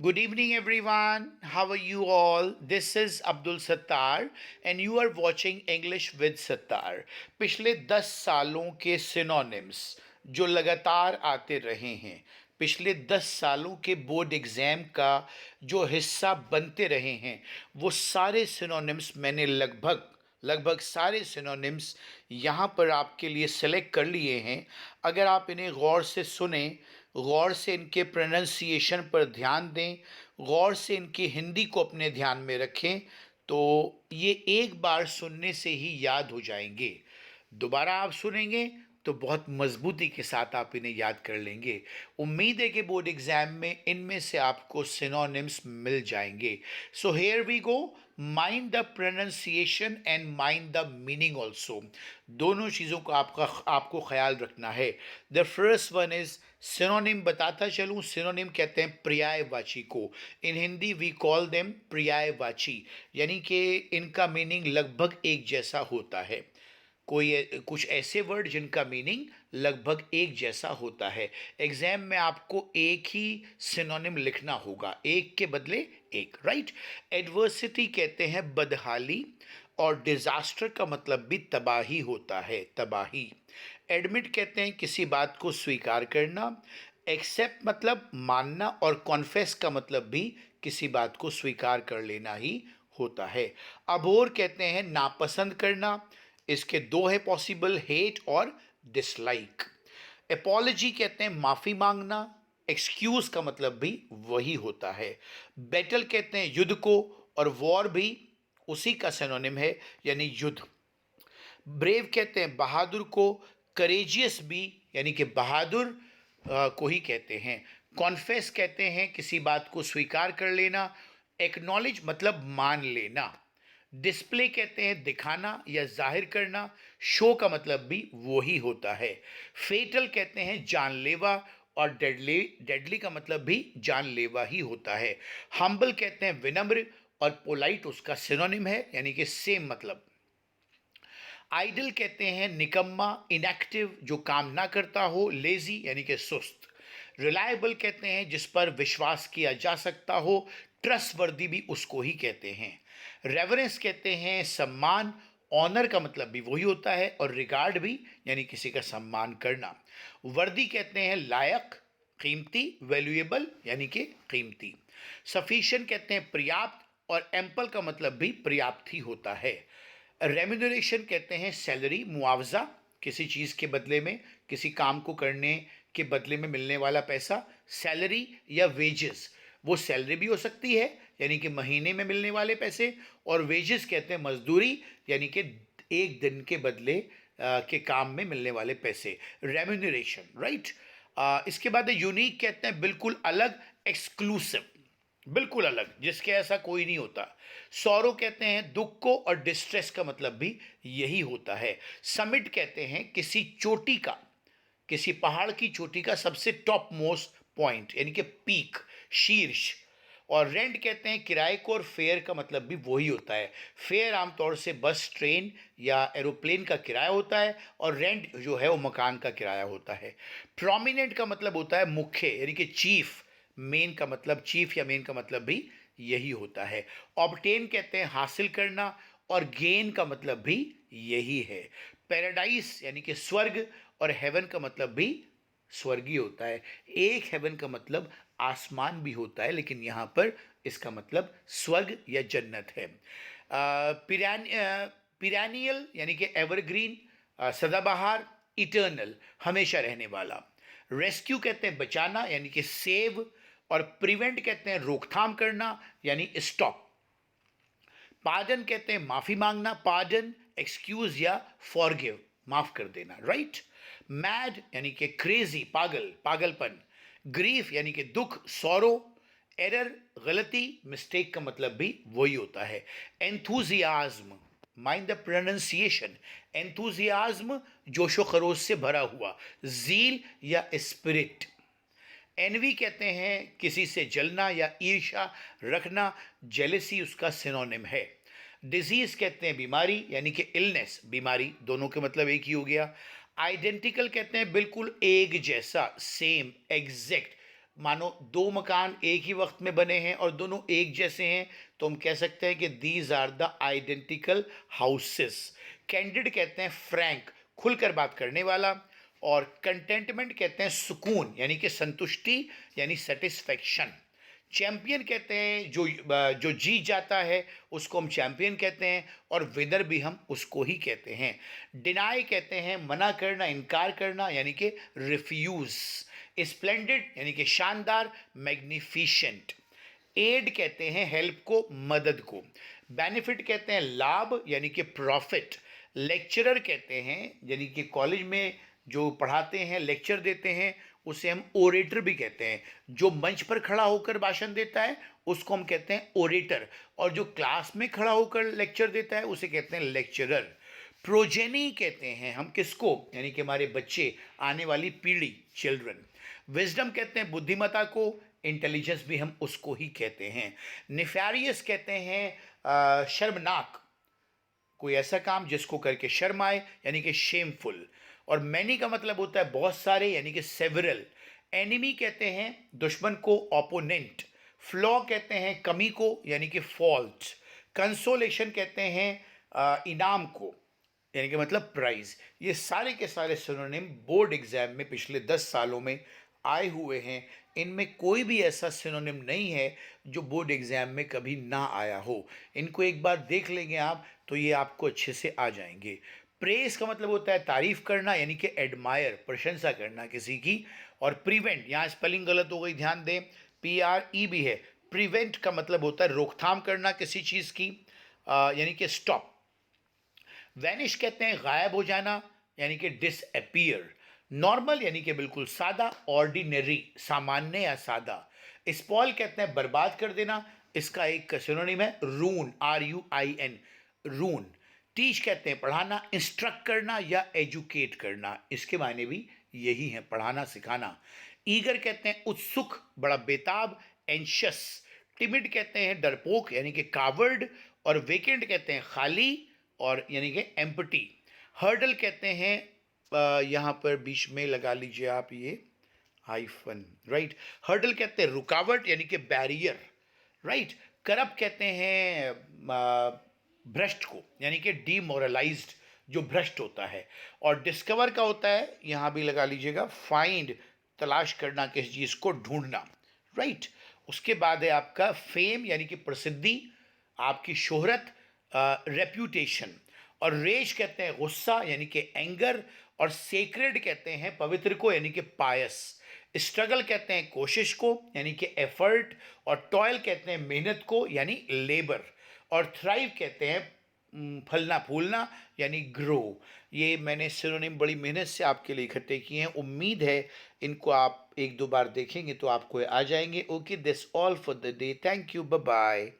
Good evening, everyone. How are you all? This is Abdul Sattar, and you are watching English with Sattar. पिछले 10 सालों के synonyms जो लगातार आते रहे हैं, पिछले 10 सालों के बोर्ड एग्ज़ाम का जो हिस्सा बनते रहे हैं, वो सारे सिनोनिम्स मैंने लगभग लगभग सारे सिनोनिम्स यहाँ पर आपके लिए सेलेक्ट कर लिए हैं। अगर आप इन्हें गौर से सुने, गौर से इनके प्रोनाउंसिएशन पर ध्यान दें, गौर से इनकी हिंदी को अपने ध्यान में रखें, तो ये एक बार सुनने से ही याद हो जाएंगे। दोबारा आप सुनेंगे तो बहुत मजबूती के साथ आप इन्हें याद कर लेंगे। उम्मीद है कि बोर्ड एग्जाम में इनमें से आपको सिनोनिम्स मिल जाएंगे। So here we go. Mind the pronunciation and mind the meaning also. दोनों चीज़ों का आपको ख्याल रखना है। The first one is synonym. बताता चलूँ, सिनोनिम कहते हैं पर्यायवाची को। In Hindi we call them पर्यायवाची, यानी कि इनका मीनिंग लगभग एक जैसा होता है। कुछ ऐसे वर्ड जिनका मीनिंग लगभग एक जैसा होता है। एग्जाम में आपको एक ही सिनोनिम लिखना होगा, एक के बदले एक, राइट। एडवर्सिटी कहते हैं बदहाली, और डिजास्टर का मतलब भी तबाही होता है, तबाही। एडमिट कहते हैं किसी बात को स्वीकार करना। एक्सेप्ट मतलब मानना, और कॉन्फेस का मतलब भी किसी बात को स्वीकार कर लेना ही होता है। अबोर कहते हैं नापसंद करना। इसके दो है पॉसिबल, हेट और डिसलाइक। एपोलॉजी कहते हैं माफी मांगना। एक्सक्यूज का मतलब भी वही होता है। बैटल कहते हैं युद्ध को, और वॉर भी उसी का सिनोनिम है, यानी युद्ध। ब्रेव कहते हैं बहादुर को। करेजियस भी यानी कि बहादुर को ही कहते हैं। कॉन्फेस कहते हैं किसी बात को स्वीकार कर लेना। एक्नॉलेज मतलब मान लेना। डिस्प्ले कहते हैं दिखाना या जाहिर करना। शो का मतलब भी वही होता है। फेटल कहते हैं जानलेवा, और डेडली डेडली का मतलब भी जानलेवा ही होता है। हम्बल कहते हैं विनम्र, और पोलाइट उसका सिनोनिम है, यानी कि सेम मतलब। आइडल कहते हैं निकम्मा, इनएक्टिव जो काम ना करता हो। लेजी यानी कि सुस्त। रिलायबल कहते हैं जिस पर विश्वास किया जा सकता हो। ट्रस्टवर्दी भी उसको ही कहते हैं। रेवरेंस कहते हैं सम्मान। ऑनर का मतलब भी वही होता है, और रिगार्ड भी यानी किसी का सम्मान करना। वर्दी कहते हैं लायक, कीमती, वैल्यूएबल यानी कि कीमती। सफिशिएंट कहते हैं पर्याप्त, और एम्पल का मतलब भी पर्याप्त ही होता है। रेम्यूनरेशन कहते हैं सैलरी, मुआवजा, किसी चीज़ के बदले में, किसी काम को करने के बदले में मिलने वाला पैसा। सैलरी या वेजेस, वो सैलरी भी हो सकती है यानी कि महीने में मिलने वाले पैसे, और वेजेस कहते हैं मजदूरी यानी कि एक दिन के बदले के काम में मिलने वाले पैसे। Remuneration, right. इसके बाद यूनिक कहते हैं बिल्कुल अलग, एक्सक्लूसिव, बिल्कुल अलग, जिसके ऐसा कोई नहीं होता। सौरो कहते हैं दुख को, और डिस्ट्रेस का मतलब भी यही होता है। समिट कहते हैं किसी चोटी का, किसी पहाड़ की चोटी का सबसे टॉप मोस्ट पॉइंट यानी कि पीक, शीर्ष। और रेंट कहते हैं किराए को, और फेयर का मतलब भी वही होता है। फेयर आमतौर से बस, ट्रेन या एरोप्लेन का किराया होता है, और रेंट जो है वो मकान का किराया होता है। प्रोमिनेंट का मतलब होता है मुख्य यानी कि चीफ। मेन का मतलब चीफ या मेन का मतलब भी यही होता है। ऑब्टेन कहते हैं हासिल करना, और गेन का मतलब भी यही है। पैराडाइस यानी कि स्वर्ग, और हेवन का मतलब भी स्वर्गीय होता है। एक हेवन का मतलब आसमान भी होता है, लेकिन यहाँ पर इसका मतलब स्वर्ग या जन्नत है। पिरानियल यानी कि एवरग्रीन, सदाबहार, इटर्नल हमेशा रहने वाला। रेस्क्यू कहते हैं बचाना यानी कि सेव, और प्रिवेंट कहते हैं रोकथाम करना यानी स्टॉप। पार्डन कहते हैं माफी मांगना, पार्डन, एक्सक्यूज या फॉरगिव माफ कर देना, राइट। मैड यानी कि क्रेजी, पागल, पागलपन। ग्रीफ यानी कि दुख, सौरो। एरर गलती, मिस्टेक का मतलब भी वही होता है। Enthusiasm, mind the pronunciation, enthusiasm जोशो खरोश से भरा हुआ। जील या स्पिरिट। एनवी कहते हैं किसी से जलना या ईर्ष्या रखना। जेलेसी उसका सिनोनिम है। डिजीज कहते हैं बीमारी यानी कि इलनेस, बीमारी, दोनों के मतलब एक ही हो गया। आइडेंटिकल कहते हैं बिल्कुल एक जैसा, सेम, एग्जैक्ट, मानो दो मकान एक ही वक्त में बने हैं और दोनों एक जैसे हैं, तो हम कह सकते हैं कि these are the identical houses. Candid कहते हैं फ्रैंक, खुलकर बात करने वाला। और कंटेंटमेंट कहते हैं सुकून यानी कि संतुष्टि यानी सेटिस्फेक्शन। चैंपियन कहते हैं जो जीत जाता है उसको हम चैंपियन कहते हैं, और विनर भी हम उसको ही कहते हैं। डिनाई कहते हैं मना करना, इनकार करना यानी कि रिफ्यूज। स्प्लेंडेड यानी कि शानदार, मैग्निफिशेंट। एड कहते हैं हेल्प को, मदद को। बेनिफिट कहते हैं लाभ यानी कि प्रॉफिट। लेक्चरर कहते हैं यानी कि कॉलेज में जो पढ़ाते हैं, लेक्चर देते हैं, उसे हम ओरेटर भी कहते हैं। जो मंच पर खड़ा होकर भाषण देता है उसको हम कहते हैं ओरेटर, और जो क्लास में खड़ा होकर लेक्चर देता है उसे कहते हैं लेक्चरर। प्रोजेनी कहते हैं हम किसको, यानी कि हमारे बच्चे, आने वाली पीढ़ी, चिल्ड्रन। विजडम कहते हैं बुद्धिमत्ता को, इंटेलिजेंस भी हम उसको ही कहते हैं। निफेरियस कहते हैं शर्मनाक, कोई ऐसा काम जिसको करके शर्म आए यानी कि शेमफुल। और मैनी का मतलब होता है बहुत सारे यानी कि सेवरल। एनिमी कहते हैं दुश्मन को, ओपोनेंट। फ्लॉ कहते हैं कमी को यानी कि फॉल्ट। कंसोलेशन कहते हैं इनाम को यानी कि मतलब प्राइज। ये सारे के सारे सिनोनिम बोर्ड एग्जाम में पिछले 10 सालों में आए हुए हैं। इनमें कोई भी ऐसा सिनोनिम नहीं है जो बोर्ड एग्जाम में कभी ना आया हो। इनको एक बार देख लेंगे आप तो ये आपको अच्छे से आ जाएंगे। प्रेस का मतलब होता है तारीफ करना यानी कि एडमायर, प्रशंसा करना किसी की। और प्रिवेंट, यहाँ स्पेलिंग गलत हो गई, ध्यान दें, PRE भी है। प्रिवेंट का मतलब होता है रोकथाम करना किसी चीज़ की, यानी कि स्टॉप। वैनिश कहते हैं गायब हो जाना यानी कि डिसअपियर। नॉर्मल यानी कि बिल्कुल सादा, ऑर्डिनरी सामान्य या सादा। स्पॉइल कहते हैं बर्बाद कर देना, इसका एक सिनोनिम है रून, RUIN, रून। टीच कहते हैं पढ़ाना, इंस्ट्रक्ट करना या एजुकेट करना, इसके मायने भी यही है, पढ़ाना सिखाना। ईगर कहते हैं उत्सुक, बड़ा बेताब, एंशियस। टिमिड कहते हैं डरपोक यानी कि कावर्ड। और वेकेंट कहते हैं खाली और यानी कि एम्प्टी। हर्डल कहते हैं यहाँ पर बीच में लगा लीजिए आप ये हाइफन, राइट। हर्डल कहते हैं रुकावट यानी कि बैरियर, राइट। करप्ट कहते हैं भ्रष्ट को यानी कि डीमोरलाइज्ड, जो भ्रष्ट होता है। और डिस्कवर का होता है, यहाँ भी लगा लीजिएगा, फाइंड, तलाश करना, किसी चीज़ को ढूंढना, राइट। उसके बाद है आपका फेम यानी कि प्रसिद्धि, आपकी शोहरत, रेप्यूटेशन। और रेज कहते हैं गुस्सा यानी कि एंगर। और सेक्रेड कहते हैं पवित्र को यानी कि पायस। स्ट्रगल कहते हैं कोशिश को यानी कि एफर्ट। और टॉयल कहते हैं मेहनत को यानी लेबर। और थ्राइव कहते हैं फलना फूलना यानी ग्रो। ये मैंने सिनोनिम बड़ी मेहनत से आपके लिए इकट्ठे किए हैं, उम्मीद है इनको आप एक दो बार देखेंगे तो आपको आ जाएंगे। Okay, this all for the day, thank you, bye bye.